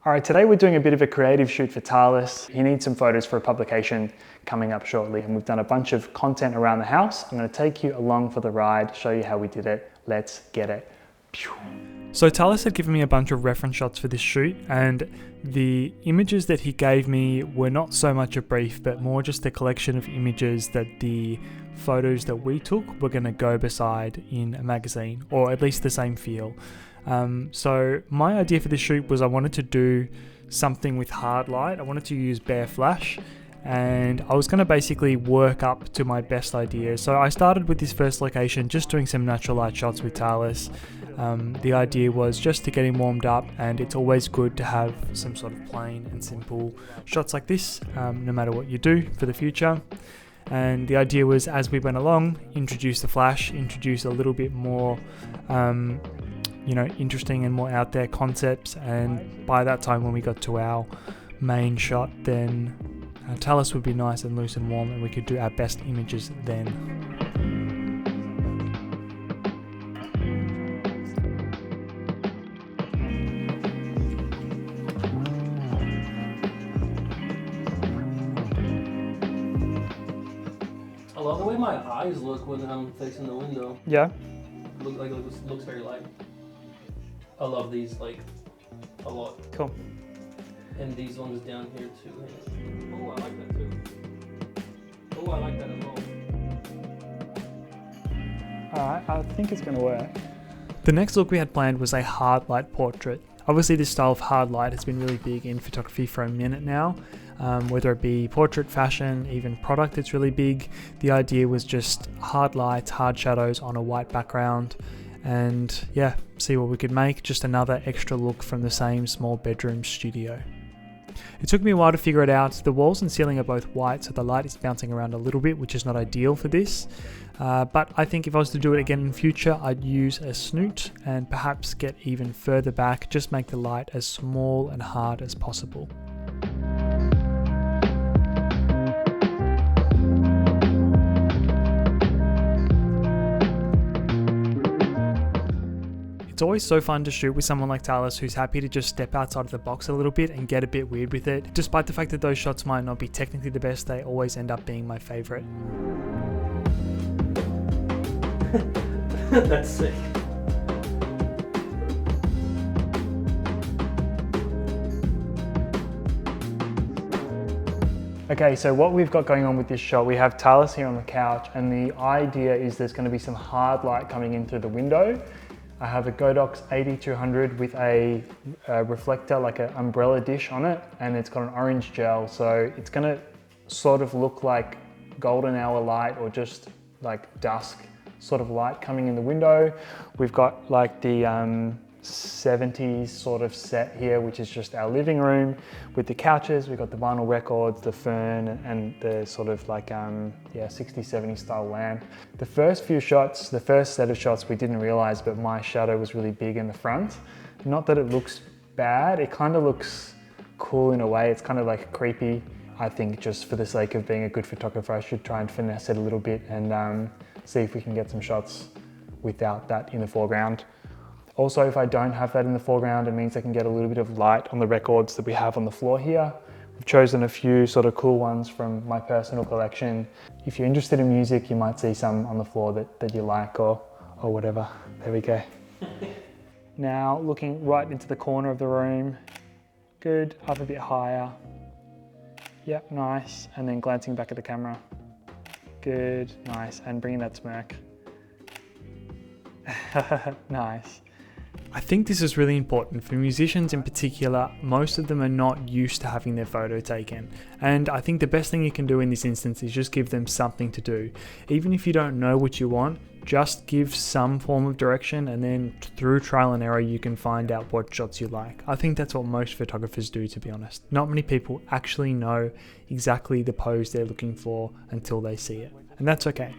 All right, today we're doing a bit of a creative shoot for Pantelis. He needs some photos for a publication coming up shortly, and we've done a bunch of content around the house. I'm gonna take you along for the ride, show you how we did it. Let's get it. So Pantelis had given me a bunch of reference shots for this shoot, and the images that he gave me were not so much a brief, but more just a collection of images that the photos that we took were gonna go beside in a magazine, or at least the same feel. So my idea for this shoot was I wanted to do something with hard light. I wanted to use bare flash, and I was going to basically work up to my best idea. So I started with this first location, just doing some natural light shots with Pantelis. The idea was just to get him warmed up, and it's always good to have some sort of plain and simple shots like this, no matter what you do for the future. And the idea was, as we went along, introduce the flash, introduce a little bit more interesting and more out there concepts, and by that time when we got to our main shot, then Pantelis would be nice and loose and warm, and we could do our best images then. I love the way my eyes look when I'm facing the window. Yeah? Looks very light. I love these a lot. Cool. And these ones down here too. Oh, I like that too. Oh, I like that as well. Alright, I think it's going to work. The next look we had planned was a hard light portrait. Obviously this style of hard light has been really big in photography for a minute now. Whether it be portrait, fashion, even product, it's really big. The idea was just hard lights, hard shadows on a white background, and yeah, see what we could make. Just another extra look from the same small bedroom studio. It took me a while to figure it out. The walls and ceiling are both white, so the light is bouncing around a little bit, which is not ideal for this. But I think if I was to do it again in future, I'd use a snoot and perhaps get even further back, just make the light as small and hard as possible. It's always so fun to shoot with someone like Pantelis, who's happy to just step outside of the box a little bit and get a bit weird with it. Despite the fact that those shots might not be technically the best, they always end up being my favorite. That's sick. Okay, so what we've got going on with this shot, we have Pantelis here on the couch, and the idea is there's going to be some hard light coming in through the window. I have a Godox Xt2 with a reflector, like an umbrella dish on it, and it's got an orange gel, so it's going to sort of look like golden hour light or just like dusk sort of light coming in the window. We've got like the 70s sort of set here, which is just our living room with the couches. We've got the vinyl records, the fern, and the sort of like 60s, 70s style lamp. The first few shots, the first set of shots, we didn't realize, but my shadow was really big in the front. Not that it looks bad, it kind of looks cool in a way. It's kind of like creepy. I think just for the sake of being a good photographer, I should try and finesse it a little bit and see if we can get some shots without that in the foreground. Also, if I don't have that in the foreground, it means I can get a little bit of light on the records that we have on the floor here. We've chosen a few sort of cool ones from my personal collection. If you're interested in music, you might see some on the floor that you like or whatever. There we go. Now, looking right into the corner of the room. Good, up a bit higher. Yep, nice. And then glancing back at the camera. Good, nice. And bringing that smirk. Nice. I think this is really important for musicians in particular. Most of them are not used to having their photo taken, and I think the best thing you can do in this instance is just give them something to do. Even if you don't know what you want, just give some form of direction, and then through trial and error you can find out what shots you like. I think that's what most photographers do, to be honest. Not many people actually know exactly the pose they're looking for until they see it, and that's okay.